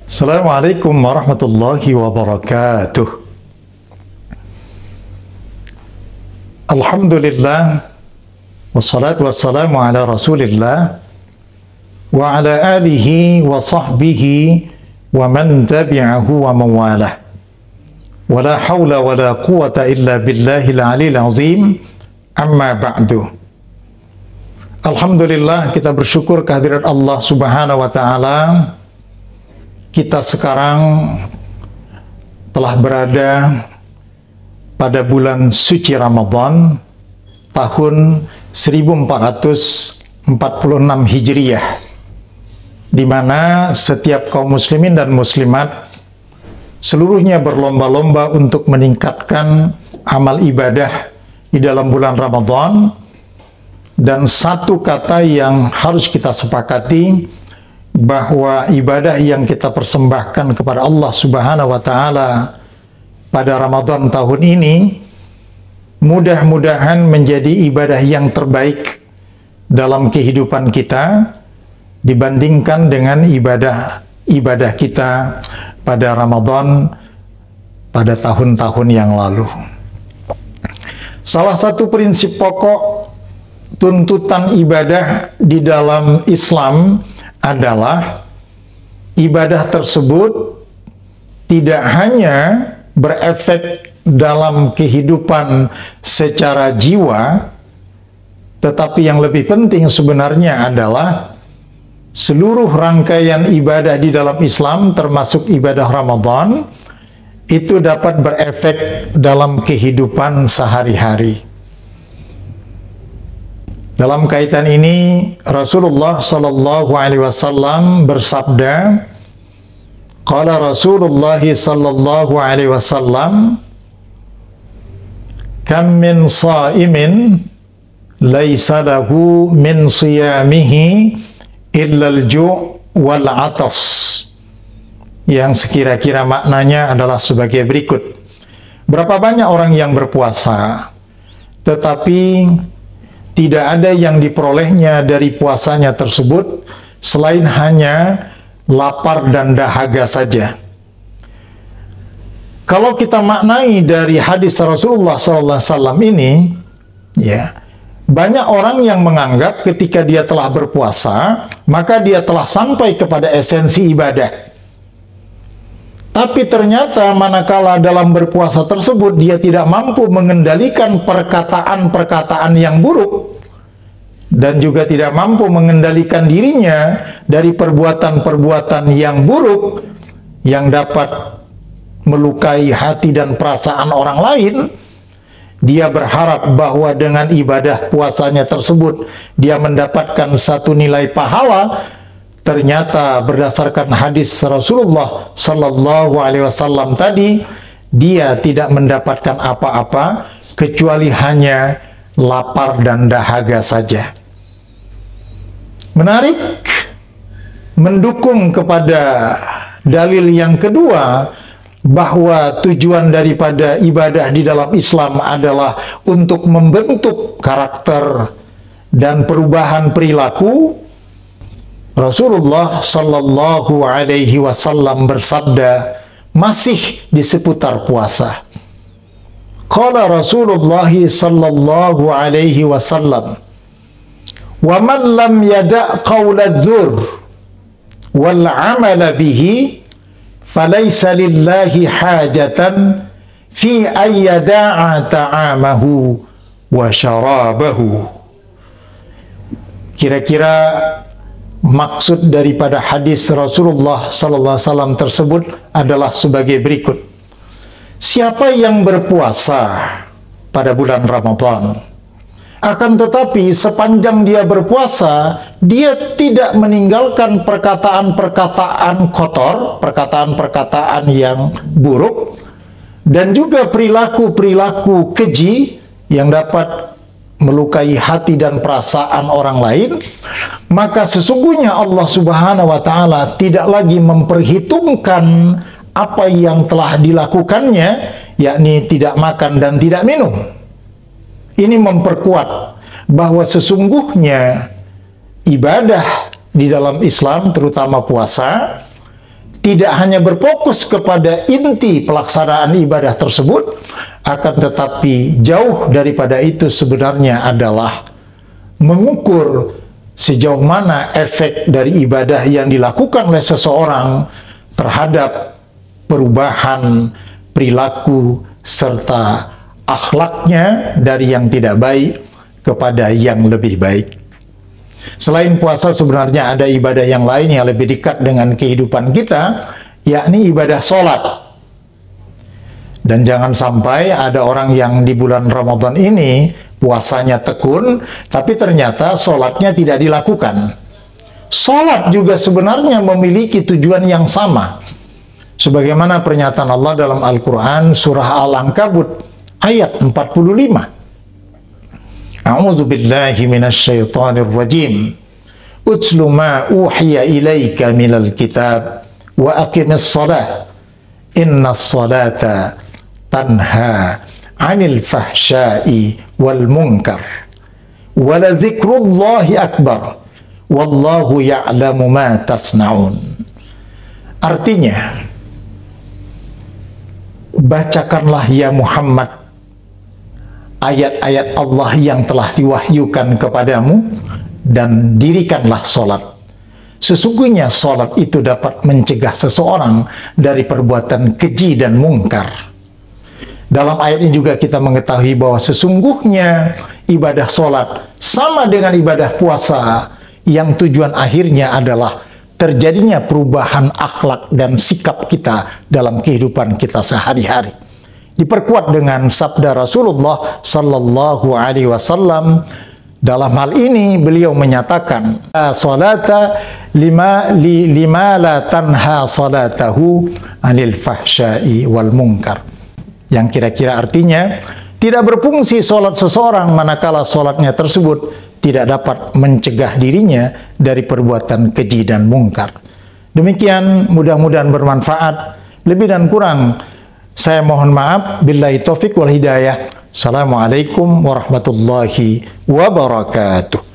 Assalamualaikum warahmatullahi wabarakatuh. Alhamdulillah, wassalatu wassalamu ala rasulillah wa ala alihi wa sahbihi wa man tabi'ahu wa mawalah. Wa la hawla wa la quwata illa billahil aliyil azim. Amma ba'du. Alhamdulillah, kita bersyukur kehadirat Allah Subhanahu wa ta'ala. Kita sekarang telah berada pada bulan suci Ramadan tahun 1446 Hijriyah, di mana setiap kaum muslimin dan muslimat seluruhnya berlomba-lomba untuk meningkatkan amal ibadah di dalam bulan Ramadan. Dan satu kata yang harus kita sepakati, bahwa ibadah yang kita persembahkan kepada Allah Subhanahu wa ta'ala pada Ramadan tahun ini mudah-mudahan menjadi ibadah yang terbaik dalam kehidupan kita dibandingkan dengan ibadah kita pada Ramadan pada tahun-tahun yang lalu. Salah satu prinsip pokok tuntutan ibadah di dalam Islam adalah ibadah tersebut tidak hanya berefek dalam kehidupan secara jiwa, tetapi yang lebih penting sebenarnya adalah seluruh rangkaian ibadah di dalam Islam, termasuk ibadah Ramadan, itu dapat berefek dalam kehidupan sehari-hari. Dalam kaitan ini Rasulullah sallallahu alaihi wasallam bersabda, qala Rasulullah sallallahu alaihi wasallam, kam min shaimin laisa lahu min siyamihi illa al-ju' wal 'atas. Yang sekira-kira maknanya adalah sebagai berikut. Berapa banyak orang yang berpuasa tetapi tidak ada yang diperolehnya dari puasanya tersebut selain hanya lapar dan dahaga saja. Kalau kita maknai dari hadis Rasulullah SAW ini, ya, banyak orang yang menganggap ketika dia telah berpuasa, maka dia telah sampai kepada esensi ibadah. Tapi ternyata manakala dalam berpuasa tersebut dia tidak mampu mengendalikan perkataan-perkataan yang buruk dan juga tidak mampu mengendalikan dirinya dari perbuatan-perbuatan yang buruk yang dapat melukai hati dan perasaan orang lain, dia berharap bahwa dengan ibadah puasanya tersebut dia mendapatkan satu nilai pahala. Ternyata berdasarkan hadis Rasulullah sallallahu alaihi wasallam tadi, dia tidak mendapatkan apa-apa kecuali hanya lapar dan dahaga saja. Menarik, mendukung kepada dalil yang kedua, bahwa tujuan daripada ibadah di dalam Islam adalah untuk membentuk karakter dan perubahan perilaku. Rasulullah sallallahu alaihi wasallam bersabda masih di seputar puasa. Qala Rasulullah sallallahu alaihi wasallam, "Wa man lam yada' qawla dzur wal 'amala bihi falaysa lillahi hajatan fi ay yada'a ta'amahu wa syarabahu." Kira-kira maksud daripada hadis Rasulullah sallallahu alaihi wasallam tersebut adalah sebagai berikut. Siapa yang berpuasa pada bulan Ramadan, akan tetapi sepanjang dia berpuasa, dia tidak meninggalkan perkataan-perkataan kotor, perkataan-perkataan yang buruk, dan juga perilaku-perilaku keji yang dapat melukai hati dan perasaan orang lain, maka sesungguhnya Allah Subhanahu wa ta'ala tidak lagi memperhitungkan apa yang telah dilakukannya, yakni tidak makan dan tidak minum. Ini memperkuat bahwa sesungguhnya ibadah di dalam Islam, terutama puasa, tidak hanya berfokus kepada inti pelaksanaan ibadah tersebut, akan tetapi jauh daripada itu sebenarnya adalah mengukur sejauh mana efek dari ibadah yang dilakukan oleh seseorang terhadap perubahan perilaku serta akhlaknya dari yang tidak baik kepada yang lebih baik. Selain puasa sebenarnya ada ibadah yang lain yang lebih dekat dengan kehidupan kita, yakni ibadah sholat. Dan jangan sampai ada orang yang di bulan Ramadan ini puasanya tekun, tapi ternyata sholatnya tidak dilakukan. Sholat juga sebenarnya memiliki tujuan yang sama. Sebagaimana pernyataan Allah dalam Al-Quran surah Al-Ankabut ayat 45. A'udzu billahi minasyaitonir rajim. Utslu ma uhiya ilaika minal kitab wa aqimis shalah. Innas salata tanha 'anil fahsya'i wal munkar. Wa la dzikrullahi akbar. Wallahu ya'lamu ma tasna'un. Artinya, bacakanlah ya Muhammad ayat-ayat Allah yang telah diwahyukan kepadamu dan dirikanlah sholat. Sesungguhnya sholat itu dapat mencegah seseorang dari perbuatan keji dan mungkar. Dalam ayat ini juga kita mengetahui bahwa sesungguhnya ibadah sholat sama dengan ibadah puasa yang tujuan akhirnya adalah terjadinya perubahan akhlak dan sikap kita dalam kehidupan kita sehari-hari. Diperkuat dengan sabda Rasulullah Sallallahu Alaihi Wasallam. Dalam hal ini beliau menyatakan, salata lima la tanha salatahu anil fahsyai wal munkar. Yang kira-kira artinya, tidak berfungsi solat seseorang manakala solatnya tersebut tidak dapat mencegah dirinya dari perbuatan keji dan mungkar. Demikian, mudah-mudahan bermanfaat. Lebih dan kurang saya mohon maaf. Billahi taufik wal hidayah. Assalamualaikum warahmatullahi wabarakatuh.